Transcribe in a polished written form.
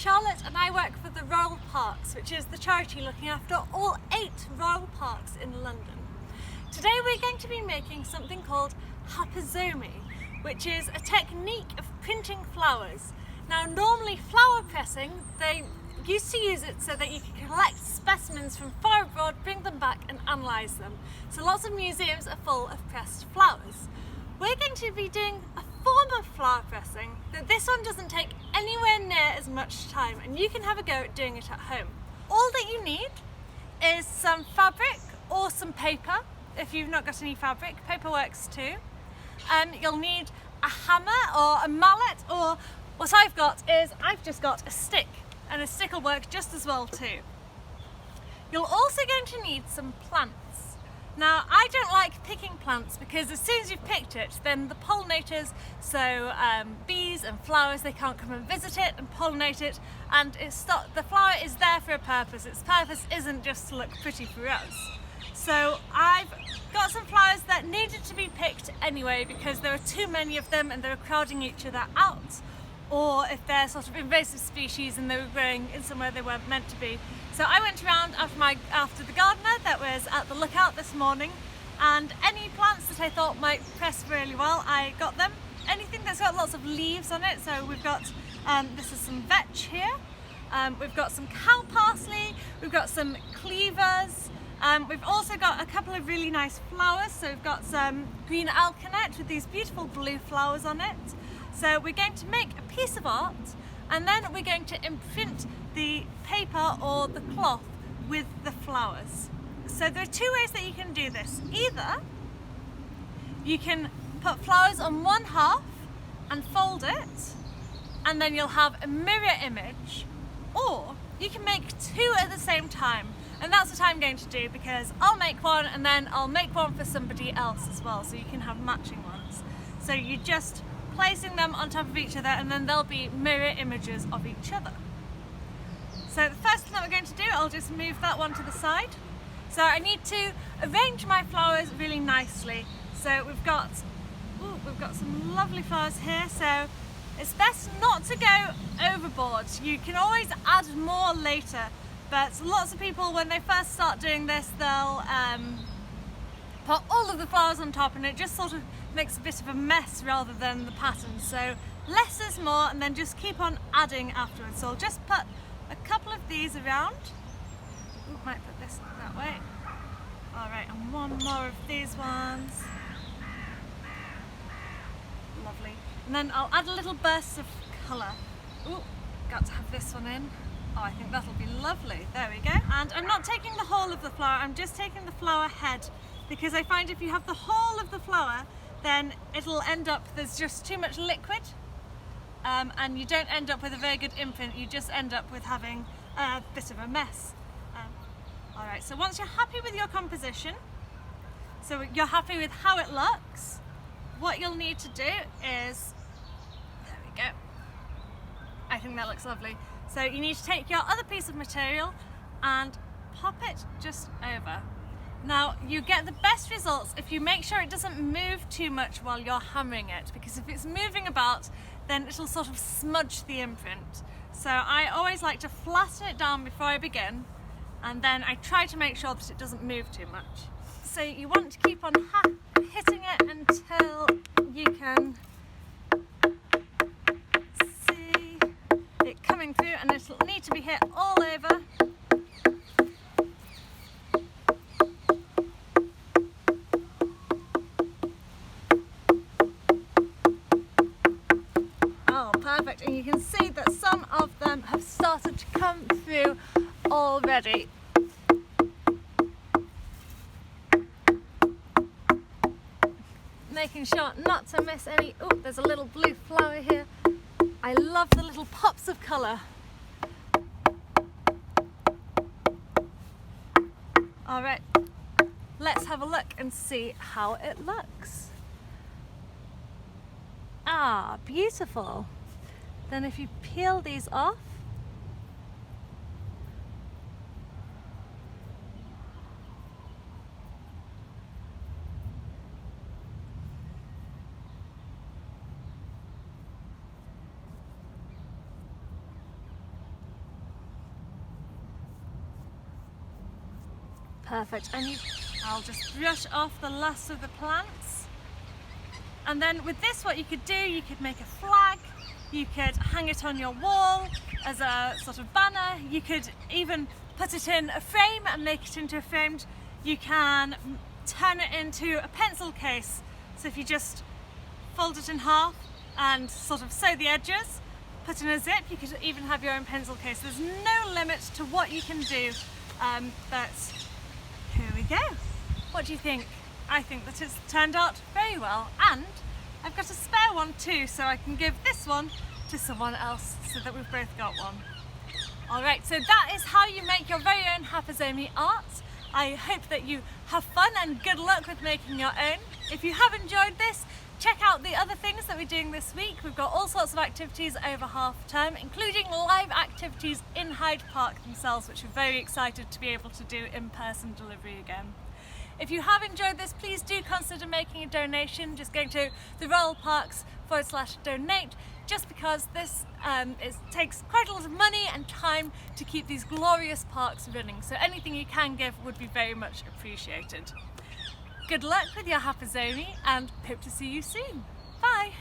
Charlotte and I work for the Royal Parks, which is the charity looking after all 8 royal parks in London. Today we're going to be making something called hapazomi, which is a technique of printing flowers. Now normally flower pressing, they used to use it so that you could collect specimens from far abroad, bring them back and analyse them. So lots of museums are full of pressed flowers. We're going to be doing a form of flower pressing that this one doesn't take anywhere near as much time, and you can have a go at doing it at home. All that you need is some fabric or some paper. If you've not got any fabric, paper works too. You'll need a hammer or a mallet, or what I've just got a stick, and a stick will work just as well too. You're also going to need some plants. Now, I don't like picking plants because as soon as you've picked it, then the pollinators, so bees and flowers, they can't come and visit it and pollinate it, and the flower is there for a purpose. Its purpose isn't just to look pretty for us. So I've got some flowers that needed to be picked anyway because there are too many of them and they were crowding each other out, or if they're sort of invasive species and they were growing in somewhere they weren't meant to be. So I went around after the gardener that was at the lookout this morning, and any plants that I thought might press really well, I got them. Anything that's got lots of leaves on it, so we've got, this is some vetch here, we've got some cow parsley, we've got some cleavers, we've also got a couple of really nice flowers, so we've got some green alkanet with these beautiful blue flowers on it. So we're going to make a piece of art, and then we're going to imprint the paper or the cloth with the flowers. So there are 2 ways that you can do this. Either you can put flowers on one half and fold it, and then you'll have a mirror image, or you can make 2 at the same time. And that's what I'm going to do, because I'll make one and then I'll make one for somebody else as well, so you can have matching ones. So you just placing them on top of each other, and then there'll be mirror images of each other. So the first thing that we're going to do, I'll just move that one to the side. So I need to arrange my flowers really nicely. So we've got some lovely flowers here, so it's best not to go overboard. You can always add more later, but lots of people, when they first start doing this, they'll put all of the flowers on top, and it just sort of makes a bit of a mess rather than the pattern. So less is more, and then just keep on adding afterwards. So I'll just put a couple of these around. Ooh, might put this that way. Alright, and one more of these ones. Lovely. And then I'll add a little burst of colour. Ooh, got to have this one in. Oh, I think that'll be lovely. There we go. And I'm not taking the whole of the flower, I'm just taking the flower head, because I find if you have the whole of the flower, then it'll end up, there's just too much liquid, and you don't end up with a very good imprint. You just end up with having a bit of a mess. Alright, so once you're happy with your composition, so you're happy with how it looks, what you'll need to do is, there we go, I think that looks lovely. So you need to take your other piece of material and pop it just over. Now, you get the best results if you make sure it doesn't move too much while you're hammering it, because if it's moving about, then it'll sort of smudge the imprint. So I always like to flatten it down before I begin, and then I try to make sure that it doesn't move too much. So you want to keep on hitting it until you can see it coming through, and it'll need to be hit all over. Perfect, and you can see that some of them have started to come through already. Making sure not to miss any. Oh, there's a little blue flower here. I love the little pops of colour. Alright, let's have a look and see how it looks. Ah, beautiful. Then if you peel these off, Perfect. And I'll just brush off the last of the plants. And then with this, what you could do, you could make a flag, you could hang it on your wall as a sort of banner, you could even put it in a frame and make it into a framed. You can turn it into a pencil case. So if you just fold it in half and sort of sew the edges, put in a zip, you could even have your own pencil case. There's no limit to what you can do, but here we go. What do you think? I think that it's turned out very well, and I've got a spare one too, so I can give this one to someone else so that we've both got one. Alright, so that is how you make your very own Hapazomi art. I hope that you have fun and good luck with making your own. If you have enjoyed this, check out the other things that we're doing this week. We've got all sorts of activities over half term, including live activities in Hyde Park themselves, which we're very excited to be able to do in-person delivery again. If you have enjoyed this, please do consider making a donation, just going to the Royal Parks/donate, just because this takes quite a lot of money and time to keep these glorious parks running. So anything you can give would be very much appreciated. Good luck with your Hapazomi and hope to see you soon. Bye!